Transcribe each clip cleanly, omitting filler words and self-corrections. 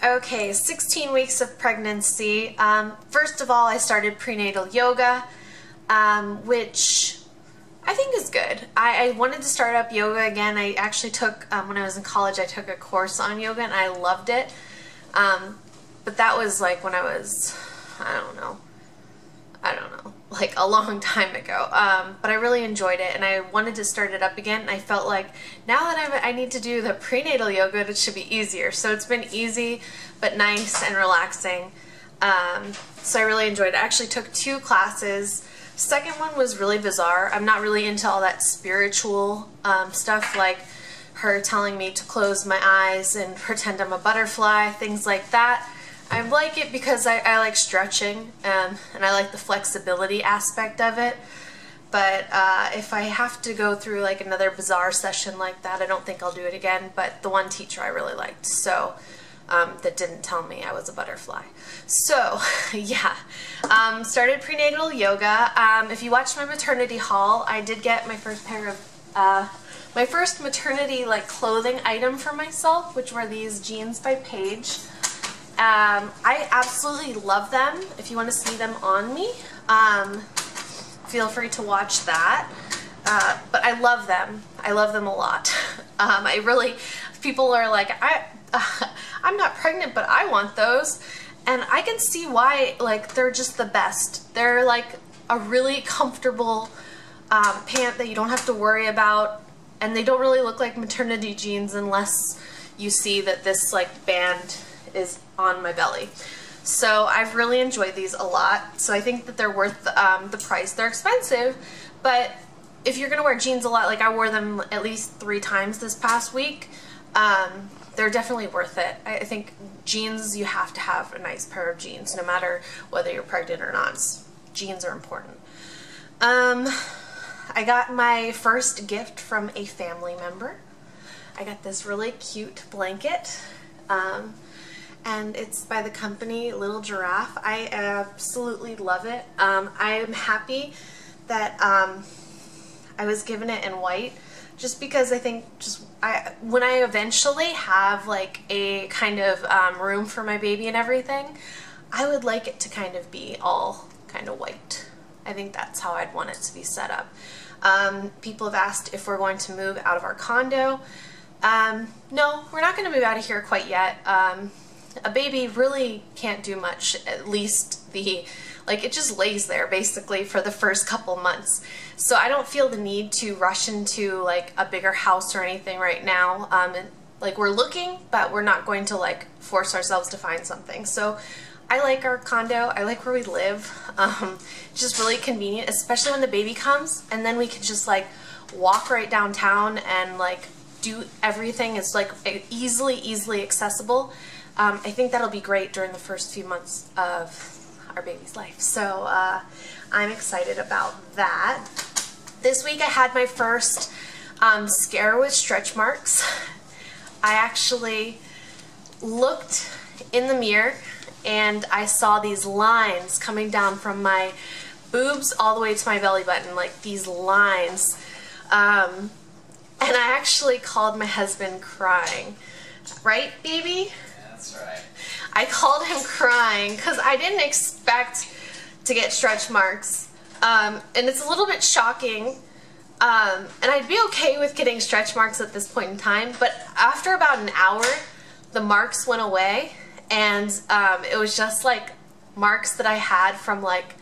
Okay, 16 weeks of pregnancy. First of all, I started prenatal yoga, which I think is good. I wanted to start up yoga again. I actually took, when I was in college, I took a course on yoga and I loved it. But that was like when I was, I don't know, like a long time ago. But I really enjoyed it and I wanted to start it up again. And I felt like now that I need to do the prenatal yoga, it should be easier. So it's been easy but nice and relaxing. So I really enjoyed it. I actually took 2 classes. Second one was really bizarre. I'm not really into all that spiritual stuff, like her telling me to close my eyes and pretend I'm a butterfly, things like that. I like it because I like stretching and I like the flexibility aspect of it. But if I have to go through like another bizarre session like that, I don't think I'll do it again. But the one teacher I really liked, so that didn't tell me I was a butterfly. So yeah, started prenatal yoga. If you watched my maternity haul, I did get my first pair of my first maternity like clothing item for myself, which were these jeans by Paige. I absolutely love them. If you want to see them on me, feel free to watch that. But I love them. I love them a lot. I really, people are like, I'm not pregnant, but I want those. And I can see why, like, they're just the best. They're like a really comfortable pant that you don't have to worry about. And they don't really look like maternity jeans unless you see that this like band is on my belly. So I've really enjoyed these a lot. So I think that they're worth the price. They're expensive, but if you're gonna wear jeans a lot, like I wore them at least 3 times this past week, they're definitely worth it. I think jeans, you have to have a nice pair of jeans no matter whether you're pregnant or not. Jeans are important. I got my first gift from a family member. I got this really cute blanket. And it's by the company Little Giraffe. I absolutely love it. I am happy that I was given it in white, just because I think when I eventually have like a kind of room for my baby and everything, I would like it to kind of be all kind of white. I think that's how I'd want it to be set up. People have asked if we're going to move out of our condo. No, we're not going to move out of here quite yet. A baby really can't do much, at least it just lays there basically for the first couple months. So I don't feel the need to rush into like a bigger house or anything right now. Like we're looking, but we're not going to like force ourselves to find something. So I like our condo. I like where we live. It's just really convenient, especially when the baby comes, and then we can just like walk right downtown and like do everything. It's like easily accessible. I think that'll be great during the first few months of our baby's life. So I'm excited about that. This week I had my first scare with stretch marks. I actually looked in the mirror and I saw these lines coming down from my boobs all the way to my belly button, like these lines. And I actually called my husband crying. Right, baby? That's right. I called him crying because I didn't expect to get stretch marks. And it's a little bit shocking. And I'd be okay with getting stretch marks at this point in time, but after about an hour, the marks went away, and it was just like marks that I had from like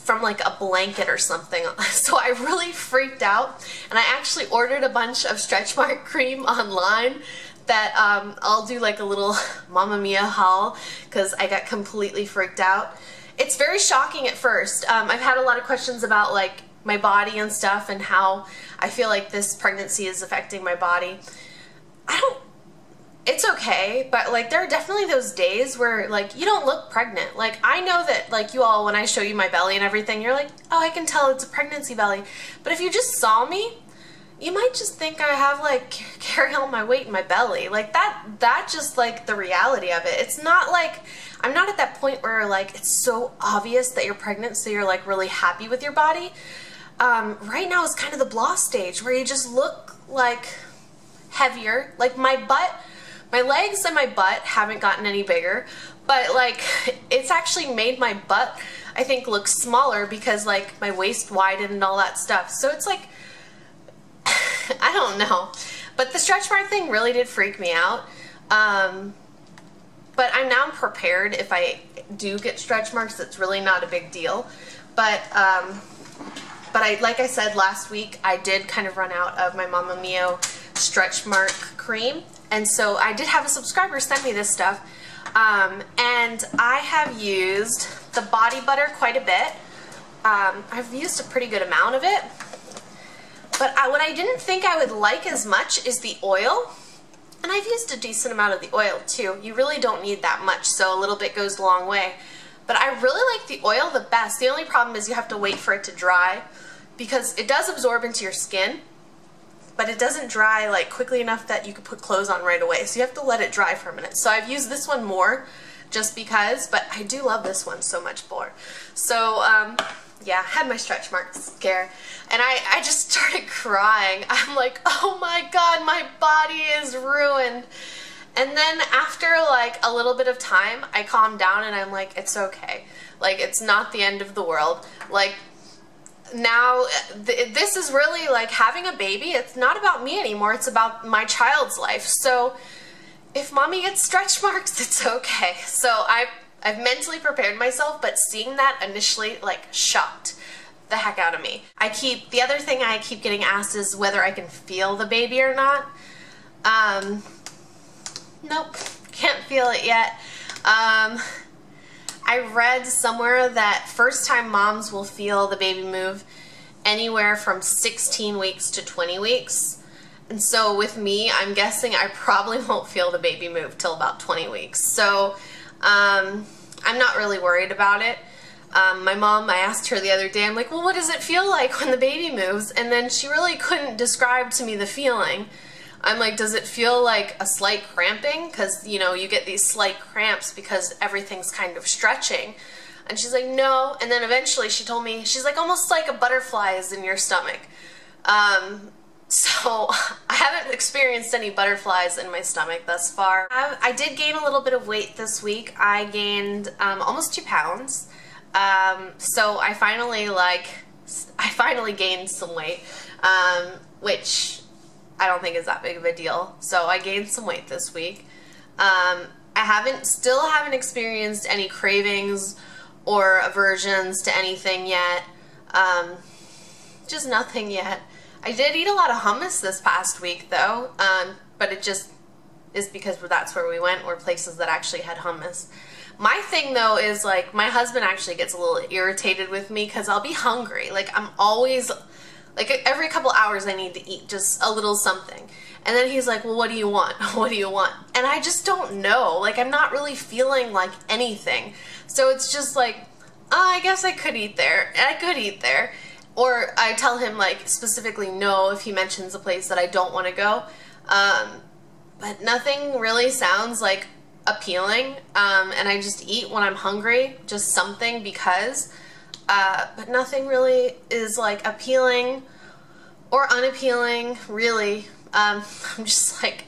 a blanket or something. So I really freaked out, and I actually ordered a bunch of stretch mark cream online that I'll do like a little Mamma Mia haul because I got completely freaked out. It's very shocking at first. I've had a lot of questions about like my body and stuff and how I feel like this pregnancy is affecting my body. It's okay, but like there are definitely those days where like you don't look pregnant. Like I know that like you all, when I show you my belly and everything, you're like, oh, I can tell it's a pregnancy belly. But if you just saw me, you might just think I have like carry all my weight in my belly. Like that just like the reality of it. It's not like, I'm not at that point where like it's so obvious that you're pregnant so you're like really happy with your body. Right now is kind of the blah stage where you just look like heavier. Like my butt My legs and my butt haven't gotten any bigger, but like it's actually made my butt, I think, look smaller because like my waist widened and all that stuff. So it's like, I don't know. But the stretch mark thing really did freak me out. But I'm now prepared if I do get stretch marks. It's really not a big deal. But like I said last week, I did kind of run out of my Mama Mio stretch mark cream. And so I did have a subscriber send me this stuff. And I have used the body butter quite a bit. I've used a pretty good amount of it. But what I didn't think I would like as much is the oil. And I've used a decent amount of the oil too. You really don't need that much, so a little bit goes a long way. But I really like the oil the best. The only problem is you have to wait for it to dry because it does absorb into your skin, but it doesn't dry like quickly enough that you could put clothes on right away. So you have to let it dry for a minute. So I've used this one more just because, but I do love this one so much more. So yeah, I had my stretch mark scare and I just started crying. I'm like, oh my God, my body is ruined. And then after like a little bit of time, I calmed down and I'm like, it's okay. Like, it's not the end of the world. Like, now this is really like having a baby. It's not about me anymore. It's about my child's life. So if mommy gets stretch marks, it's okay. So I've mentally prepared myself, but seeing that initially like shocked the heck out of me. The other thing I keep getting asked is whether I can feel the baby or not. Nope, can't feel it yet. I read somewhere that first time moms will feel the baby move anywhere from 16 weeks to 20 weeks. And so with me, I'm guessing I probably won't feel the baby move till about 20 weeks. So I'm not really worried about it. My mom, I asked her the other day, I'm like, well, what does it feel like when the baby moves? And then she really couldn't describe to me the feeling. I'm like, does it feel like a slight cramping? Because, you know, you get these slight cramps because everything's kind of stretching. And she's like, no. And then eventually she told me, she's like, almost like a butterfly is in your stomach. So I haven't experienced any butterflies in my stomach thus far. I did gain a little bit of weight this week. I gained almost 2 pounds. So I finally gained some weight, which I don't think is that big of a deal. So I gained some weight this week. I still haven't experienced any cravings or aversions to anything yet. Just nothing yet. I did eat a lot of hummus this past week though, but it just is because that's where we went, or places that actually had hummus. My thing though is like, my husband actually gets a little irritated with me because I'll be hungry. Like, I'm always, like, every couple hours I need to eat just a little something. And then he's like, well, what do you want? What do you want? And I just don't know. Like, I'm not really feeling like anything. So it's just like, oh, I guess I could eat there. I could eat there. Or I tell him, like, specifically no if he mentions a place that I don't want to go. But nothing really sounds, like, appealing. And I just eat when I'm hungry. Just something because... but nothing really is like appealing or unappealing, really. I'm just like,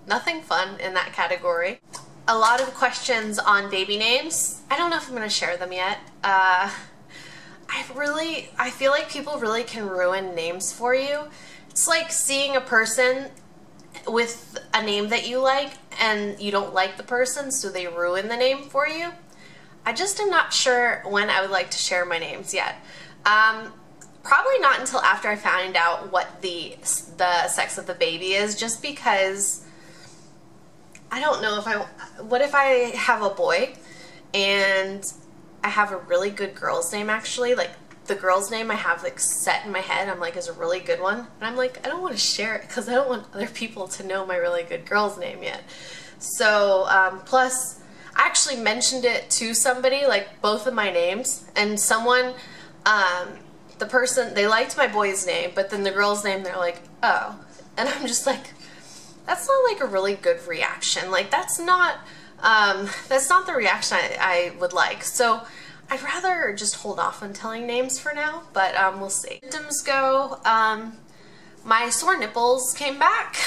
nothing fun in that category. A lot of questions on baby names. I don't know if I'm going to share them yet. I feel like people really can ruin names for you. It's like seeing a person with a name that you like and you don't like the person, so they ruin the name for you. I just am not sure when I would like to share my names yet. Probably not until after I find out what the sex of the baby is, just because I don't know what if I have a boy and I have a really good girl's name actually, like the girl's name I have like set in my head, I'm like, is a really good one. And I'm like, I don't want to share it because I don't want other people to know my really good girl's name yet. So, plus, I actually mentioned it to somebody, like both of my names, and someone, the person, they liked my boy's name, but then the girl's name, they're like, oh. And I'm just like, that's not like a really good reaction. Like, that's not the reaction I would like. So I'd rather just hold off on telling names for now, but we'll see. Symptoms go, my sore nipples came back.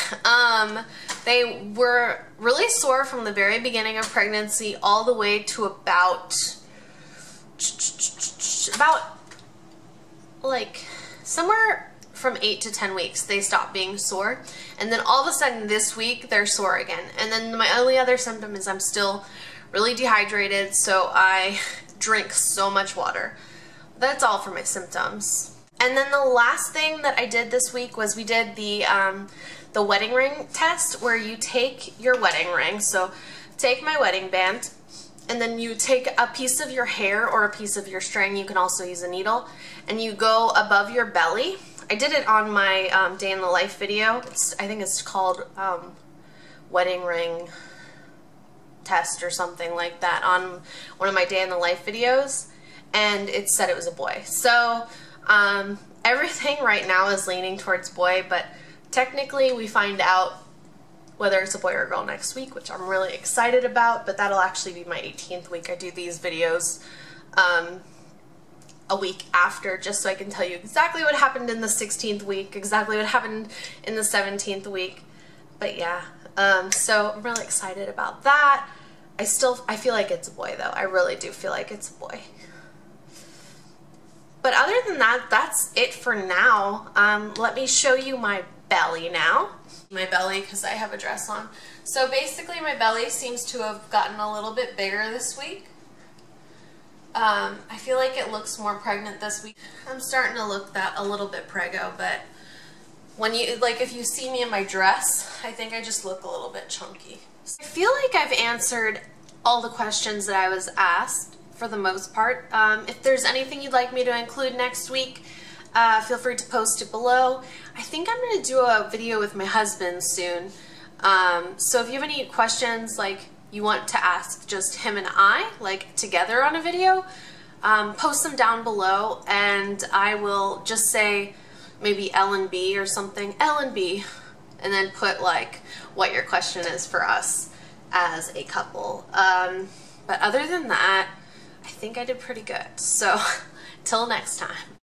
They were really sore from the very beginning of pregnancy all the way to about like somewhere from 8 to 10 weeks they stopped being sore, and then all of a sudden this week they're sore again. And then my only other symptom is I'm still really dehydrated, so I drink so much water. That's all for my symptoms. And then the last thing that I did this week was we did the wedding ring test, where you take your wedding ring. So take my wedding band, and then you take a piece of your hair or a piece of your string, you can also use a needle, and you go above your belly. I did it on my day in the life video. I think it's called wedding ring test or something like that on one of my day in the life videos, and it said it was a boy. So everything right now is leaning towards boy, but technically we find out whether it's a boy or a girl next week, which I'm really excited about, but that'll actually be my 18th week. I do these videos a week after, just so I can tell you exactly what happened in the 16th week, exactly what happened in the 17th week. But yeah, so I'm really excited about that. I feel like it's a boy though. I really do feel like it's a boy. But other than that, that's it for now. Let me show you my belly now. My belly, because I have a dress on. So basically my belly seems to have gotten a little bit bigger this week. I feel like it looks more pregnant this week. I'm starting to look that a little bit preggo, but when you, like, if you see me in my dress, I think I just look a little bit chunky. I feel like I've answered all the questions that I was asked for the most part. If there's anything you'd like me to include next week, feel free to post it below. I think I'm going to do a video with my husband soon. So if you have any questions, like you want to ask just him and I, like together on a video, post them down below, and I will just say maybe L and B or something, L and B, and then put like what your question is for us as a couple. But other than that, I think I did pretty good. So till next time.